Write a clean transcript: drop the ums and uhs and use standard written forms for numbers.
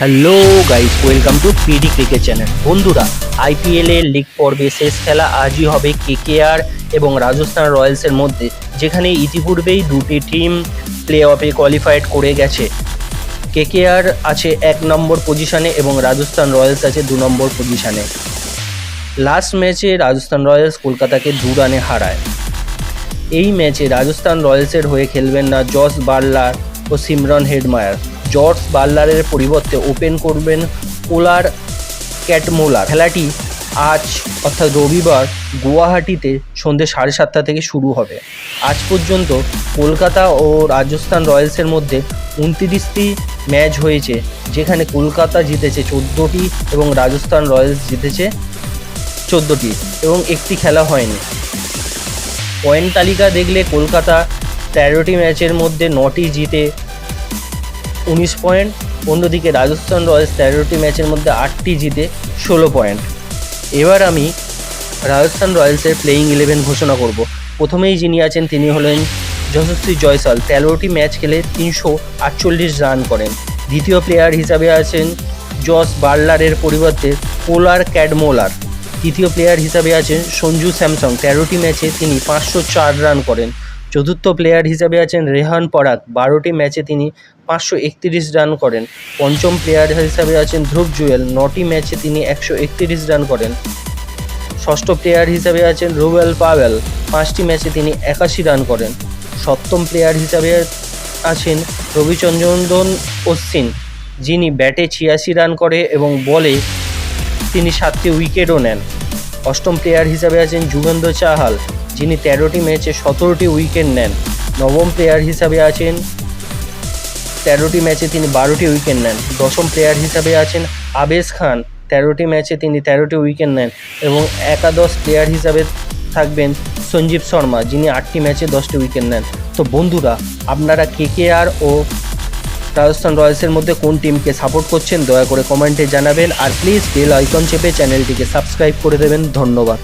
Hello guys, welcome to PD cricket channel. বন্ধুরা, IPL এর league পর্বে শেষ খেলা আজই হবে কেকেআর এবং রাজস্থান রয়্যালসের মধ্যে, যেখানে ইতিপূর্বেই দুটি টিম প্লে অফে কোয়ালিফাইড করে গেছে। কেকেআর আছে 1 নম্বর পজিশনে এবং রাজস্থান রয়্যালস আছে 2 নম্বর পজিশনে। লাস্ট ম্যাচে রাজস্থান রয়্যালস কলকাতাকে 2 রানে হারায়। এই ম্যাচে রাজস্থান রয়্যালসের হয়ে খেলবেন না জস বাটলার ও সিমরন হেটমায়ার। জস বাটলারের পরিবর্তে ওপেন করবেন কোলার ক্যাটমোলার। খেলাটি আজ অর্থাৎ রবিবার গুয়াহাটিতে সন্ধ্যে 7:30 থেকে শুরু হবে। আজ পর্যন্ত কলকাতা ও রাজস্থান রয়্যালসের মধ্যে 29টি ম্যাচ হয়েছে, যেখানে কলকাতা জিতেছে 14টি এবং রাজস্থান রয়্যালস জিতেছে 14টি এবং একটি খেলা হয়নি। পয়েন্ট তালিকা দেখলে কলকাতা 13টি ম্যাচের মধ্যে 9টি জিতে 19 পয়েন্ট, অন্যদিকে রাজস্থান রয়্যালস 13টি ম্যাচের মধ্যে 8টি জিতে 16 পয়েন্ট। এবার আমি রাজস্থান রয়্যালসের প্লেয়িং 11 ঘোষণা করব। প্রথমেই যিনি আছেন তিনি হলেন যশস্বী জয়সওয়াল। 13টি ম্যাচ খেলে 348 রান করেন। দ্বিতীয় প্লেয়ার হিসাবে আছেন জস বাটলারের পরিবর্তে কোলার ক্যাটমোলার। তৃতীয় প্লেয়ার হিসাবে আছেন সঞ্জু স্যামসং। 13টি ম্যাচে তিনি 504 রান করেন। চতুর্থ প্লেয়ার হিসাবে আছেন রেহান পরাগ। 12টি ম্যাচে তিনি 531 রান করেন। পঞ্চম প্লেয়ার হিসাবে আছেন ধ্রুব জুয়েল। 9টি ম্যাচে তিনি 131 রান করেন। ষষ্ঠ প্লেয়ার হিসাবে আছেন রুবেল পাওয়েল। 5টি ম্যাচে তিনি 81 রান করেন। সপ্তম প্লেয়ার হিসাবে আছেন রবিচন্দ্রন অশ্বিন, যিনি ব্যাটে 86 রান করে এবং বলে তিনি 7টি উইকেটও নেন। অষ্টম প্লেয়ার হিসাবে আছেন যুজবেন্দ্র চাহাল, যিনি 13টি ম্যাচে 17টি উইকেট নেন। নবম প্লেয়ার হিসাবে আছেন 13টি ম্যাচে তিনি 12টি উইকেট নেন। দশম প্লেয়ার হিসাবে আছেন আবেশ খান। 13টি ম্যাচে তিনি 13টি উইকেট নেন এবং একাদশ প্লেয়ার হিসাবে থাকবেন সঞ্জীব শর্মা, যিনি 8টি ম্যাচে 10টি উইকেট নেন। তো বন্ধুরা, আপনারা কেকেআর ও রাজস্থান রয়্যালসের মধ্যে কোন টিমকে সাপোর্ট করছেন দয়া করে কমেন্টে জানাবেন, আর প্লিজ বেল আইকন চেপে চ্যানেলটিকে সাবস্ক্রাইব করে দেবেন। ধন্যবাদ।